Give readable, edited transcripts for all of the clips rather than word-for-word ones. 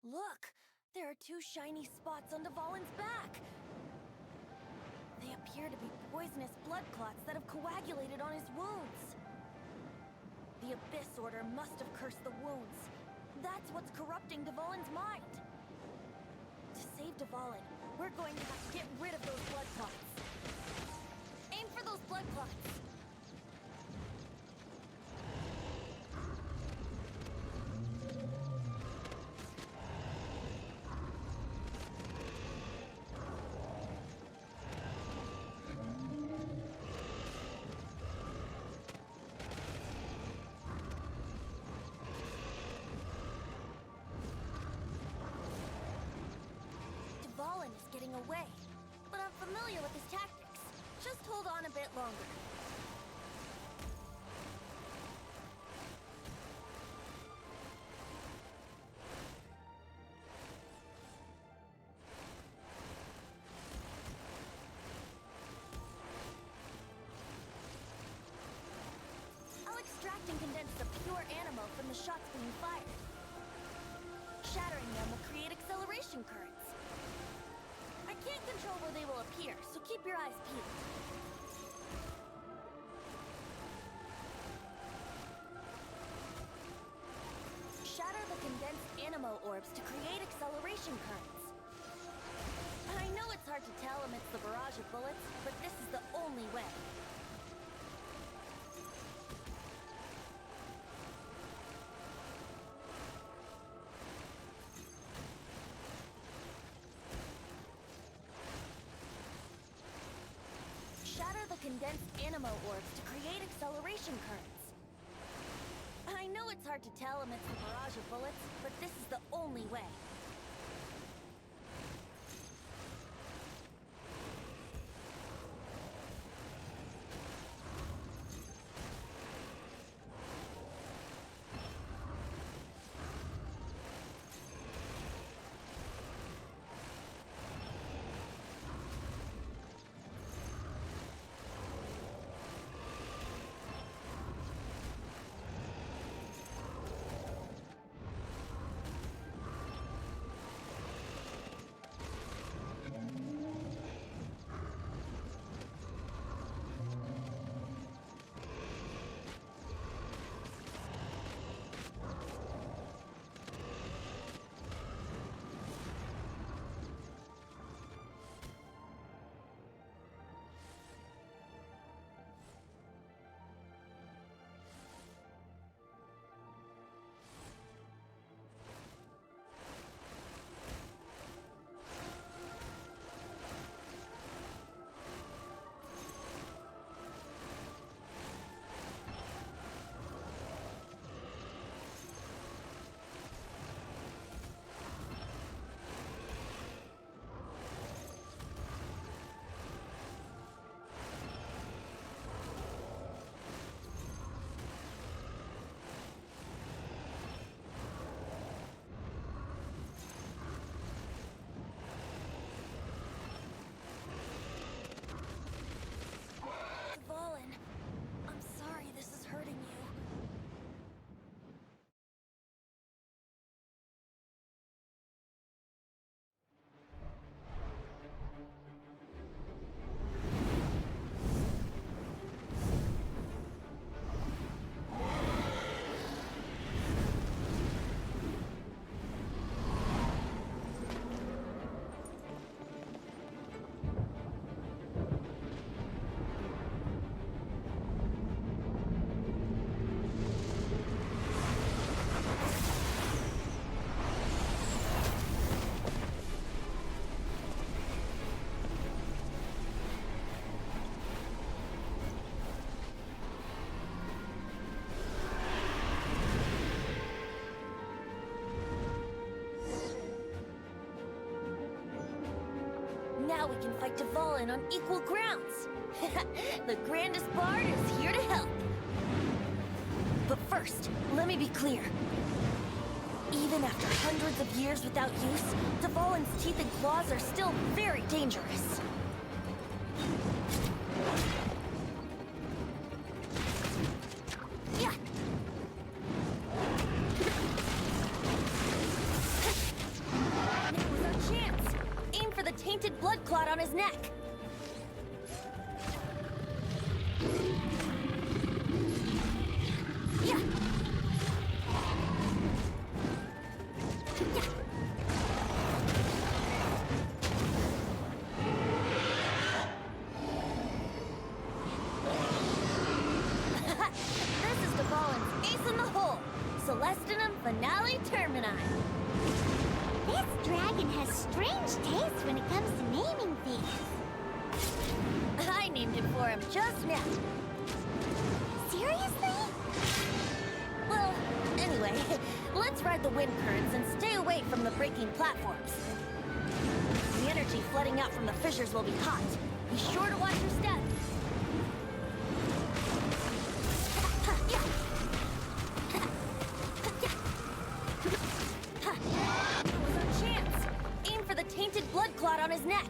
Look! There are two shiny spots on Dvalin's back! They appear to be poisonous blood clots that have coagulated on his wounds. The Abyss Order must have cursed the wounds. That's what's corrupting Dvalin's mind. To save Dvalin, we're going to have to get rid of those blood clots. Aim for those blood clots! Dvalin is getting away, but I'm familiar with his tactics. Just hold on a bit longer. I'll extract and condense the pure animo from the shots being fired. Shattering them will create acceleration currents. I can't control where they will appear, so keep your eyes peeled. Shatter the condensed animo orbs to create acceleration currents. I know it's hard to tell amidst the barrage of bullets, but this is the only way. Shatter the condensed animo orbs to create acceleration currents. I know it's hard to tell amidst the barrage of bullets, but this is the only way. Dvalin, I'm sorry this is hurting you. Now we can fight Dvalin on equal grounds. The grandest bard is here to help. But first, let me be clear. Even after hundreds of years without use, Dvalin's teeth and claws are still very dangerous. Yeah. tainted blood clot on his neck. Yeah. This is Devalin's ace in the hole. Celestinum Finale Termini. This dragon has strange taste when it comes to naming things. I named it for him just now. Seriously? Well, anyway, let's ride the wind currents and stay away from the breaking platforms. The energy flooding out from the fissures will be hot. Be sure to watch your step. That was our chance. Aim for the tainted blood clot on his neck.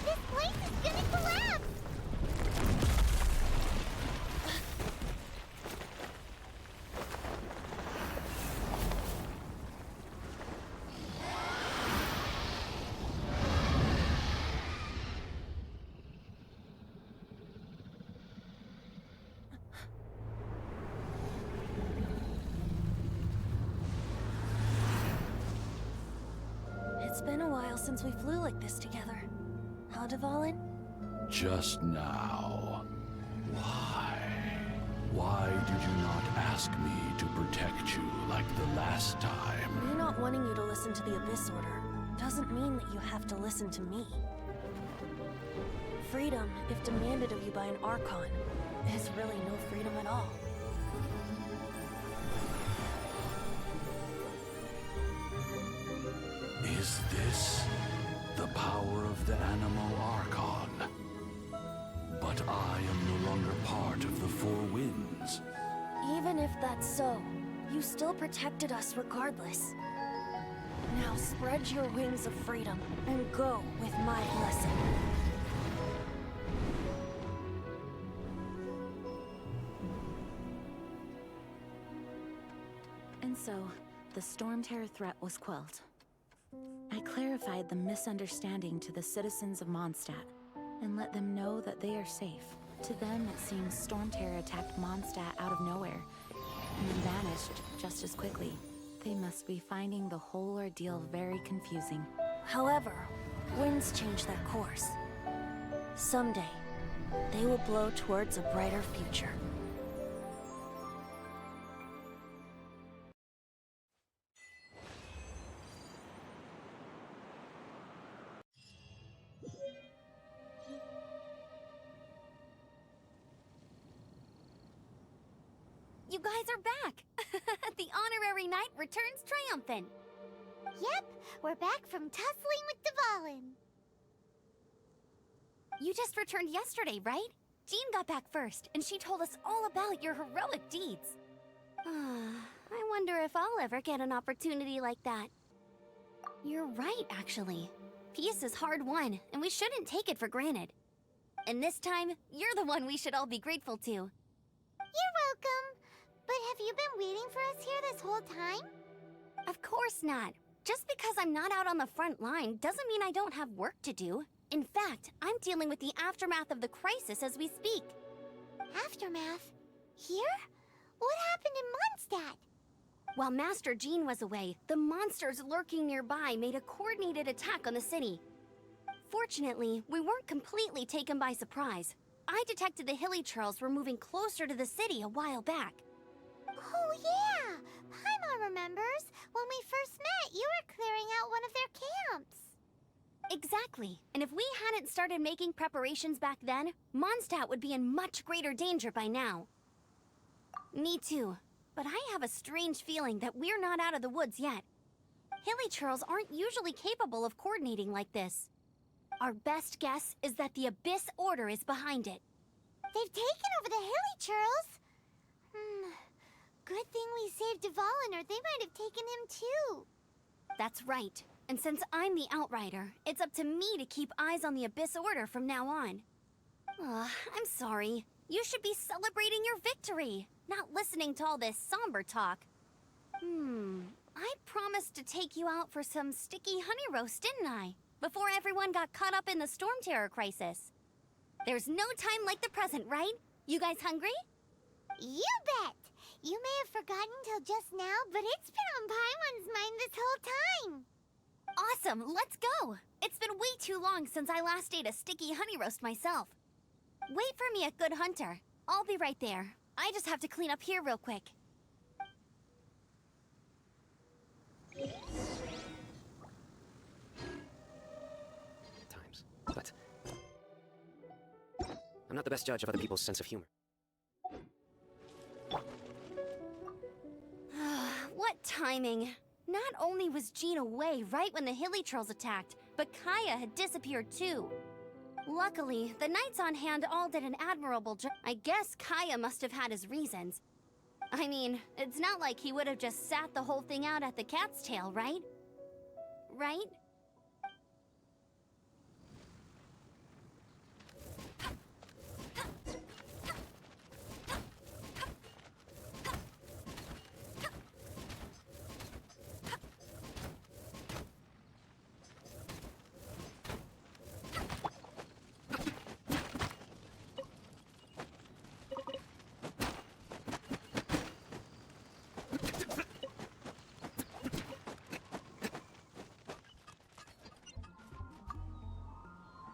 This place is gonna collapse! It's been a while since we flew like this together. Huh, Devalin? Just now. Why? Why did you not ask me to protect you like the last time? Me not wanting you to listen to the Abyss Order doesn't mean that you have to listen to me. Freedom, if demanded of you by an Archon, is really no freedom at all. Is this the power of the Animo Archon? But I am no longer part of the Four Winds. Even if that's so, you still protected us regardless. Now spread your wings of freedom and go with my blessing. And so, the Storm Terror threat was quelled. I clarified the misunderstanding to the citizens of Mondstadt, and let them know that they are safe. To them, it seems Storm Terror attacked Mondstadt out of nowhere, and then vanished just as quickly. They must be finding the whole ordeal very confusing. However, winds change their course. Someday, they will blow towards a brighter future. You guys are back! The honorary knight returns triumphant. Yep, we're back from tussling with Devalin. You just returned yesterday, right? Jean got back first, and she told us all about your heroic deeds. I wonder if I'll ever get an opportunity like that. You're right, actually. Peace is hard won, and we shouldn't take it for granted. And this time, you're the one we should all be grateful to. You're welcome. But have you been waiting for us here this whole time? Of course not. Just because I'm not out on the front line doesn't mean I don't have work to do. In fact, I'm dealing with the aftermath of the crisis as we speak. Aftermath? Here? What happened in Mondstadt? While Master Jean was away, the monsters lurking nearby made a coordinated attack on the city. Fortunately, we weren't completely taken by surprise. I detected the Hilly Churls were moving closer to the city a while back. Oh yeah! Paimon remembers. When we first met, you were clearing out one of their camps. Exactly. And if we hadn't started making preparations back then, Mondstadt would be in much greater danger by now. Me too. But I have a strange feeling that we're not out of the woods yet. Hilly Churls aren't usually capable of coordinating like this. Our best guess is that the Abyss Order is behind it. They've taken over the Hilly Churls? Good thing we saved Devalin, or they might have taken him too. That's right. And since I'm the Outrider, it's up to me to keep eyes on the Abyss Order from now on. I'm sorry. You should be celebrating your victory, not listening to all this somber talk. I promised to take you out for some sticky honey roast, didn't I? Before everyone got caught up in the storm terror crisis. There's no time like the present, right? You guys hungry? You bet! You may have forgotten till just now, but it's been on Paimon's mind this whole time! Awesome, let's go! It's been way too long since I last ate a sticky honey roast myself. Wait for me at Good Hunter. I'll be right there. I just have to clean up here real quick. Times. But I'm not the best judge of other people's sense of humor. What timing! Not only was Jean away right when the Hilly Trolls attacked, but Kaya had disappeared too. Luckily, the knights on hand all did an admirable job. I guess Kaya must have had his reasons. I mean, it's not like he would have just sat the whole thing out at the cat's tail, right? Right?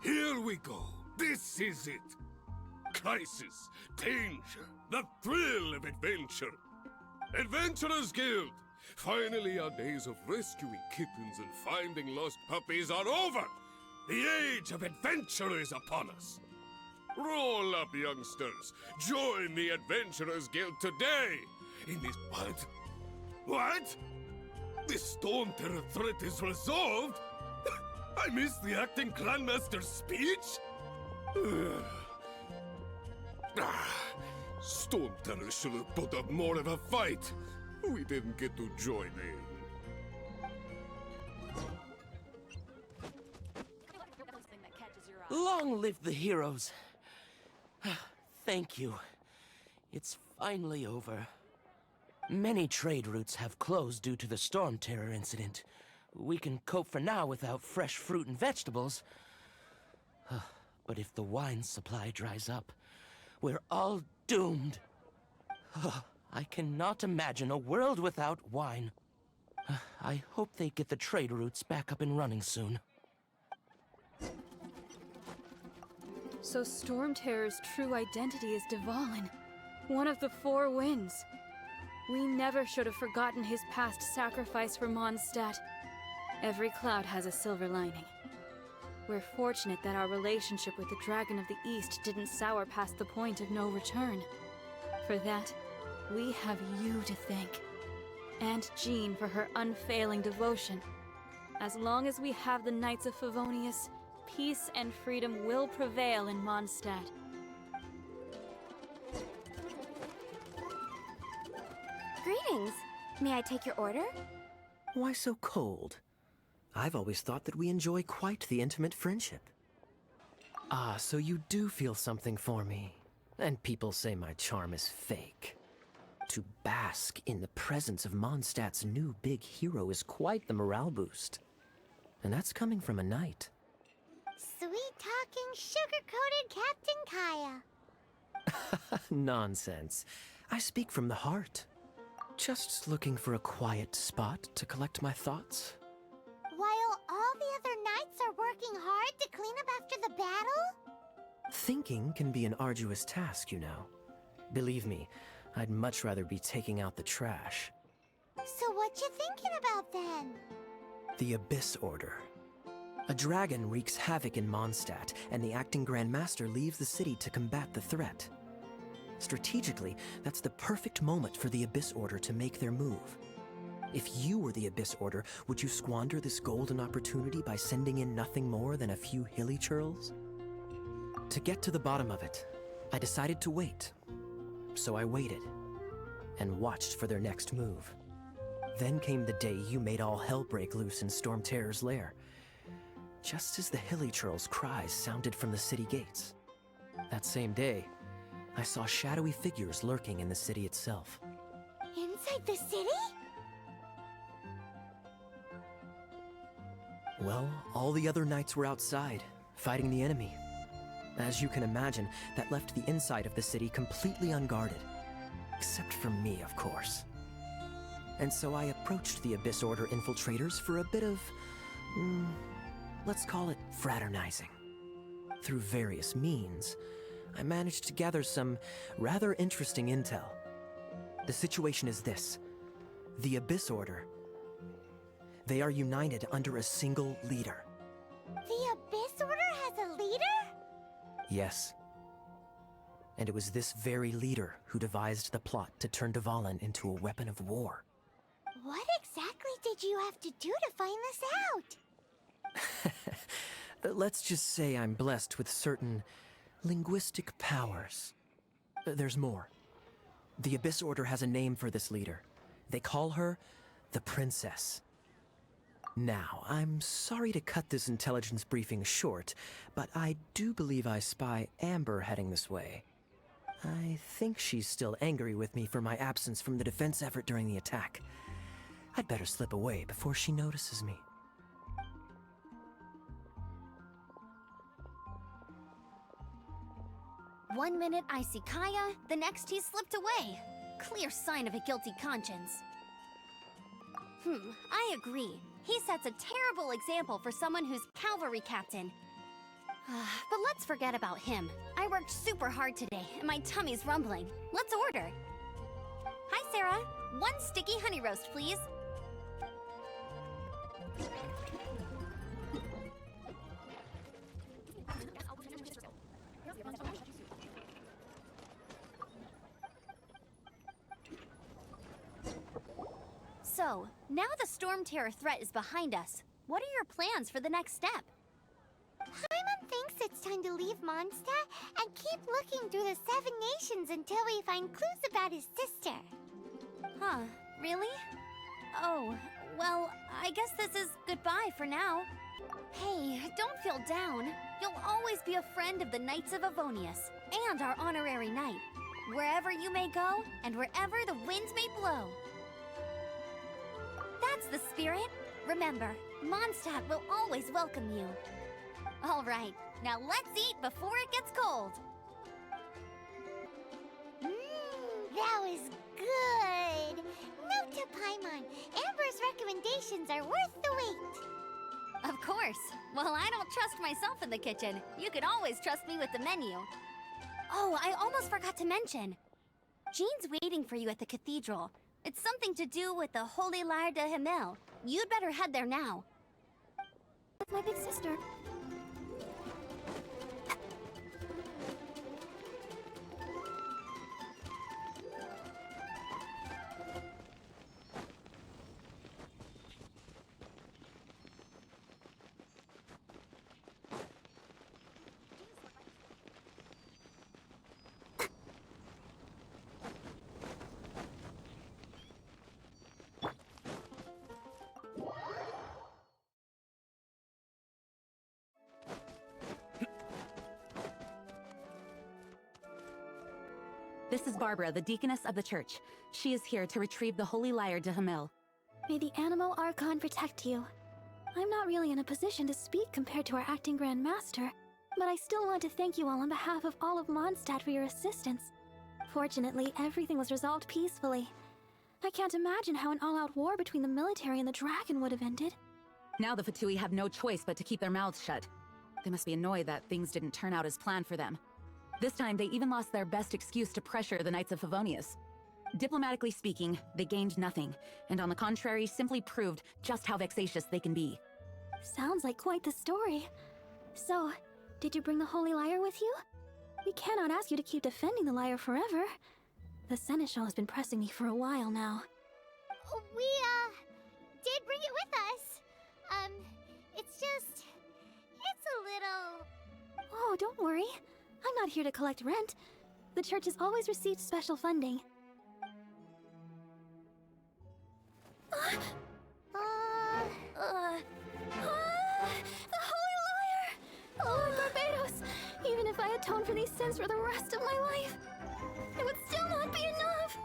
Here we go. This is it. Crisis, danger, the thrill of adventure. Adventurers Guild! Finally our days of rescuing kittens and finding lost puppies are over! The age of adventure is upon us! Roll up, youngsters! Join the Adventurers Guild today! In this... What? What? The Storm Terror threat is resolved? I missed the acting Grandmaster's speech? Storm Terror should have put up more of a fight. We didn't get to join in. Long live the heroes. Thank you. It's finally over. Many trade routes have closed due to the Storm Terror incident. We can cope for now without fresh fruit and vegetables. But if the wine supply dries up, we're all doomed. I cannot imagine a world without wine. I hope they get the trade routes back up and running soon. So Storm Terror's true identity is Dvalin, one of the Four Winds. We never should have forgotten his past sacrifice for Mondstadt. Every cloud has a silver lining. We're fortunate that our relationship with the Dragon of the East didn't sour past the point of no return. For that, we have you to thank. And Jean for her unfailing devotion. As long as we have the Knights of Favonius, peace and freedom will prevail in Mondstadt. Greetings. May I take your order? Why so cold? I've always thought that we enjoy quite the intimate friendship. Ah, so you do feel something for me. And people say my charm is fake. To bask in the presence of Mondstadt's new big hero is quite the morale boost. And that's coming from a knight. Sweet-talking, sugar-coated Captain Kaya. Nonsense. I speak from the heart. Just looking for a quiet spot to collect my thoughts. While all the other knights are working hard to clean up after the battle? Thinking can be an arduous task, you know. Believe me, I'd much rather be taking out the trash. So what you thinking about then? The Abyss Order. A dragon wreaks havoc in Mondstadt, and the acting Grand Master leaves the city to combat the threat. Strategically, that's the perfect moment for the Abyss Order to make their move. If you were the Abyss Order, would you squander this golden opportunity by sending in nothing more than a few hilly churls? To get to the bottom of it, I decided to wait. So I waited, and watched for their next move. Then came the day you made all hell break loose in Storm Terror's lair. Just as the hilly churls' cries sounded from the city gates. That same day, I saw shadowy figures lurking in the city itself. Inside the city? Well, all the other knights were outside, fighting the enemy. As you can imagine, that left the inside of the city completely unguarded. Except for me, of course. And so I approached the Abyss Order infiltrators for a bit of, let's call it fraternizing. Through various means, I managed to gather some rather interesting intel. The situation is this. The Abyss Order, they are united under a single leader. The Abyss Order has a leader? Yes. And it was this very leader who devised the plot to turn Dvalin into a weapon of war. What exactly did you have to do to find this out? Let's just say I'm blessed with certain linguistic powers. There's more. The Abyss Order has a name for this leader. They call her the Princess. Now, I'm sorry to cut this intelligence briefing short, but I do believe I spy Amber heading this way. I think she's still angry with me for my absence from the defense effort during the attack. I'd better slip away before she notices me. One minute I see Kaya, the next he slipped away. Clear sign of a guilty conscience. I agree. He sets a terrible example for someone who's cavalry captain. But let's forget about him. I worked super hard today, and my tummy's rumbling. Let's order. Hi, Sarah. One sticky honey roast, please. So, now the Storm Terror threat is behind us. What are your plans for the next step? Paimon thinks it's time to leave Mondstadt and keep looking through the 7 nations until we find clues about his sister. Huh, really? Oh, well, I guess this is goodbye for now. Hey, don't feel down. You'll always be a friend of the Knights of Avonius, and our honorary knight. Wherever you may go, and wherever the winds may blow. That's the spirit. Remember, Mondstadt will always welcome you. All right, now let's eat before it gets cold. That was good. Note to Paimon, Amber's recommendations are worth the wait. Of course. Well, I don't trust myself in the kitchen. You can always trust me with the menu. Oh, I almost forgot to mention. Jean's waiting for you at the cathedral. It's something to do with the Holy Lyre de Himmel. You'd better head there now. With my big sister. This is Barbara, the deaconess of the church. She is here to retrieve the Holy Lyre de Himmel. May the Animo Archon protect you. I'm not really in a position to speak compared to our acting Grand Master, but I still want to thank you all on behalf of all of Mondstadt for your assistance. Fortunately, everything was resolved peacefully. I can't imagine how an all-out war between the military and the dragon would have ended. Now the Fatui have no choice but to keep their mouths shut. They must be annoyed that things didn't turn out as planned for them. This time, they even lost their best excuse to pressure the Knights of Favonius. Diplomatically speaking, they gained nothing, and on the contrary, simply proved just how vexatious they can be. Sounds like quite the story. So, did you bring the Holy Lyre with you? We cannot ask you to keep defending the lyre forever. The Seneschal has been pressing me for a while now. We, did bring it with us. It's a little... Oh, don't worry. I'm not here to collect rent. The church has always received special funding. The Holy Lyre! Oh, Barbados! Even if I had atone for these sins for the rest of my life, it would still not be enough!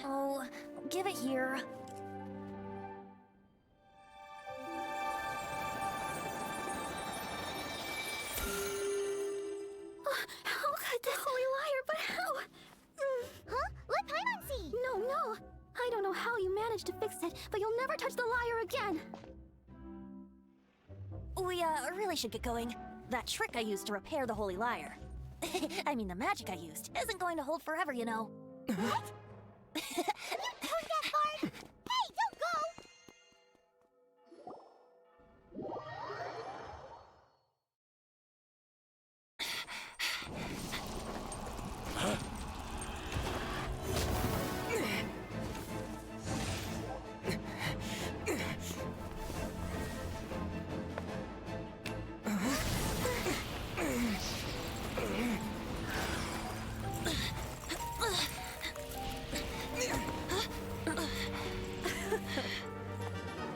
Oh, give it here. How could this holy liar, but how? Huh? Let Paimon see! No. I don't know how you managed to fix it, but you'll never touch the liar again! We, really should get going. That trick I used to repair the Holy Lyre. I mean, the magic I used isn't going to hold forever, you know. What? You heard that, Bard? Hey, don't go!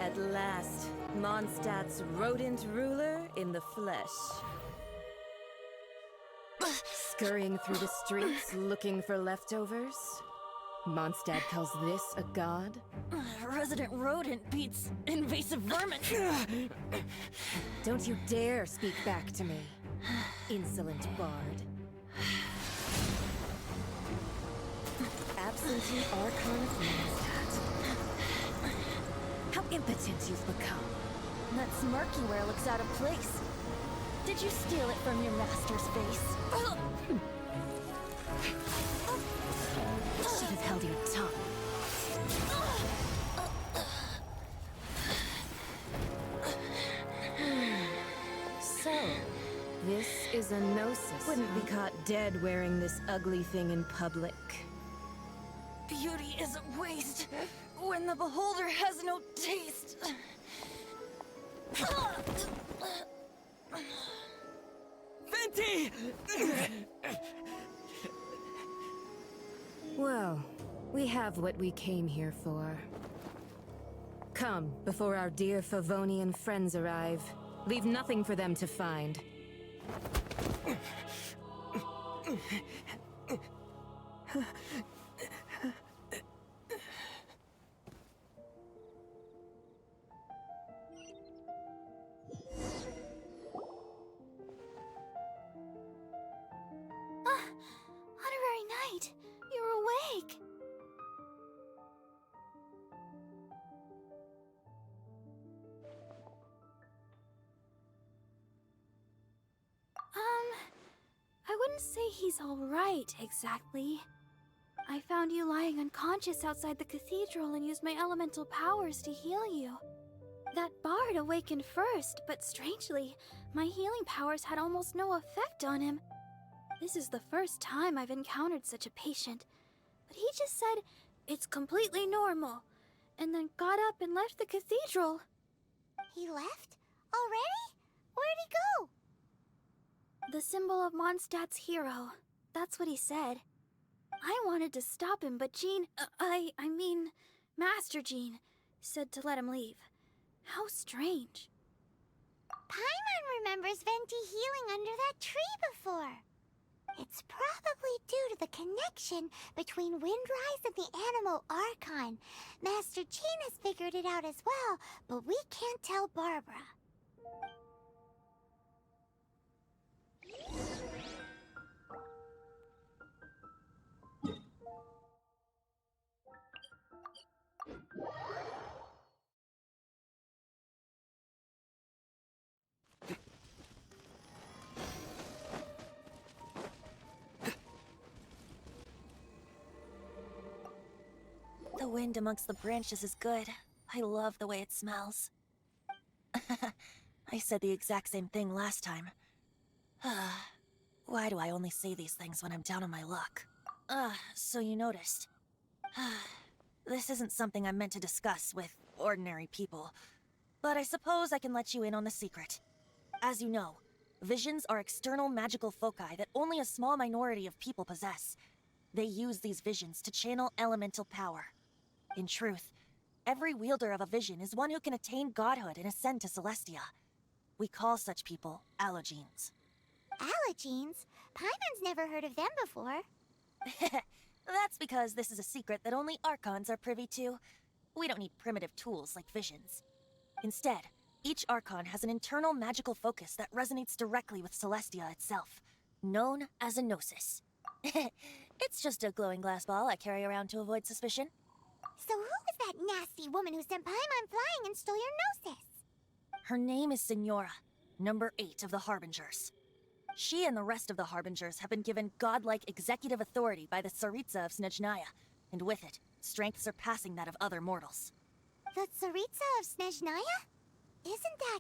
At last, Mondstadt's rodent ruler in the flesh. Scurrying through the streets looking for leftovers? Mondstadt calls this a god? Resident rodent beats invasive vermin. Don't you dare speak back to me, insolent bard. Absentee Archon of Mondstadt. How impotent you've become. That smirk you wear looks out of place. Did you steal it from your master's face? Should have held your tongue. So, this is a gnosis. Wouldn't be caught dead wearing this ugly thing in public. Beauty is a waste when the beholder has no taste. Venti! Well, we have what we came here for. Come, before our dear Favonian friends arrive. Leave nothing for them to find. Honorary Knight, you're awake! I wouldn't say he's alright, exactly. I found you lying unconscious outside the cathedral and used my elemental powers to heal you. That bard awakened first, but strangely, my healing powers had almost no effect on him. This is the first time I've encountered such a patient, but he just said it's completely normal, and then got up and left the cathedral. He left? Already? Where'd he go? The symbol of Mondstadt's hero. That's what he said. I wanted to stop him, but Jean, I mean, Master Jean, said to let him leave. How strange. Paimon remembers Venti healing under that tree before. It's probably due to the connection between Windrise and the Animal Archon. Master Jean has figured it out as well, but we can't tell Barbara. The wind amongst the branches is good. I love the way it smells. I said the exact same thing last time. Why do I only say these things when I'm down on my luck? So you noticed. This isn't something I'm meant to discuss with ordinary people, but I suppose I can let you in on the secret. As you know, visions are external magical foci that only a small minority of people possess. They use these visions to channel elemental power. In truth, every wielder of a vision is one who can attain godhood and ascend to Celestia. We call such people allogenes. Allergenes? Paimon's never heard of them before. That's because this is a secret that only Archons are privy to. We don't need primitive tools like visions. Instead, each Archon has an internal magical focus that resonates directly with Celestia itself, known as a Gnosis. It's just a glowing glass ball I carry around to avoid suspicion. So who was that nasty woman who sent Paimon flying and stole your Gnosis? Her name is Signora, number 8 of the Harbingers. She and the rest of the Harbingers have been given godlike executive authority by the Tsaritsa of Snezhnaya, and with it, strength surpassing that of other mortals. The Tsaritsa of Snezhnaya? Isn't that...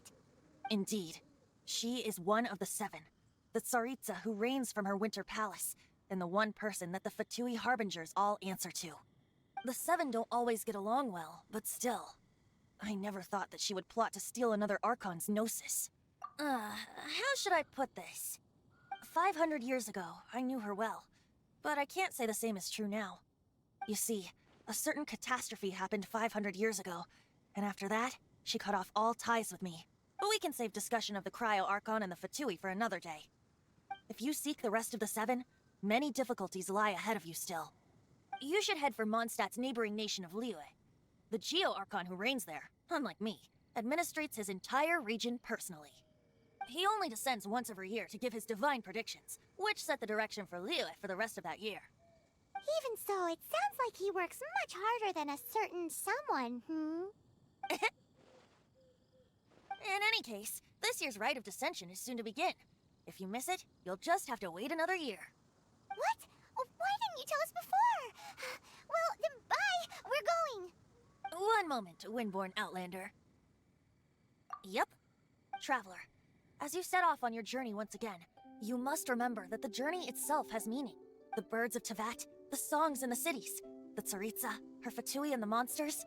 Indeed. She is one of the 7, the Tsaritsa who reigns from her winter palace, and the one person that the Fatui Harbingers all answer to. The 7 don't always get along well, but still. I never thought that she would plot to steal another Archon's Gnosis. How should I put this? 500 years ago, I knew her well, but I can't say the same is true now. You see, a certain catastrophe happened 500 years ago, and after that, she cut off all ties with me. But we can save discussion of the Cryo Archon and the Fatui for another day. If you seek the rest of the 7, many difficulties lie ahead of you still. You should head for Mondstadt's neighboring nation of Liyue. The Geo Archon who reigns there, unlike me, administrates his entire region personally. He only descends once every year to give his divine predictions, which set the direction for Liyue for the rest of that year. Even so, it sounds like he works much harder than a certain someone, In any case, this year's Rite of Descension is soon to begin. If you miss it, you'll just have to wait another year. What? Oh, why didn't you tell us before? Well, then bye! We're going! One moment, Windborn Outlander. Yep. Traveler, as you set off on your journey once again, you must remember that the journey itself has meaning. The birds of Tevat, the songs in the cities, the Tsaritsa, her Fatui and the monsters,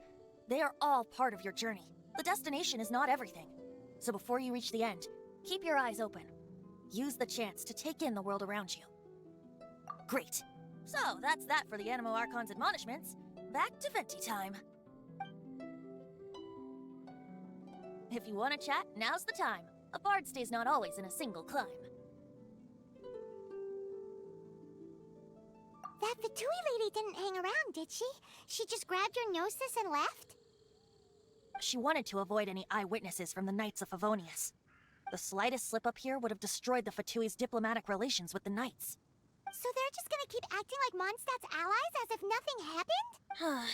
they are all part of your journey. The destination is not everything. So before you reach the end, keep your eyes open. Use the chance to take in the world around you. Great. So that's that for the Animo Archon's admonishments. Back to Venti time. If you want to chat, now's the time. A bard stays not always in a single climb. That Fatui lady didn't hang around, did she? She just grabbed your Gnosis and left? She wanted to avoid any eyewitnesses from the Knights of Favonius. The slightest slip-up here would have destroyed the Fatui's diplomatic relations with the Knights. So they're just gonna keep acting like Mondstadt's allies as if nothing happened?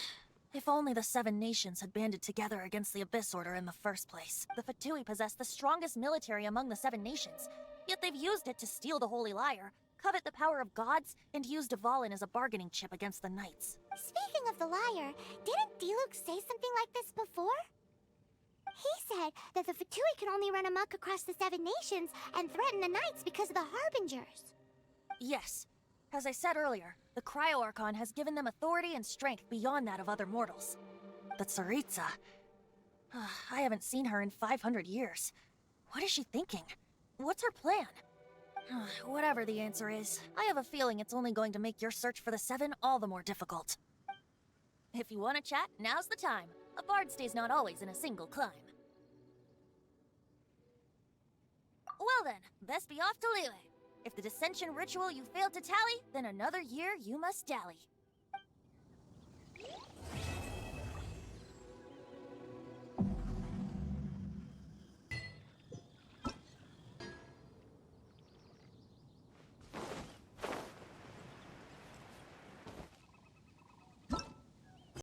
If only the 7 nations had banded together against the Abyss Order in the first place. The Fatui possess the strongest military among the 7 nations, yet they've used it to steal the Holy Lyre, covet the power of gods, and use Dvalin as a bargaining chip against the Knights. Speaking of the lyre, didn't Diluc say something like this before? He said that the Fatui can only run amok across the 7 nations and threaten the Knights because of the Harbingers. Yes. As I said earlier, the Cryo Archon has given them authority and strength beyond that of other mortals. The Tsaritsa... I haven't seen her in 500 years. What is she thinking? What's her plan? Whatever the answer is, I have a feeling it's only going to make your search for the 7 all the more difficult. If you want to chat, now's the time. A bard stays not always in a single climb. Well then, best be off to Liyue. If the dissension ritual you failed to tally, then another year you must dally.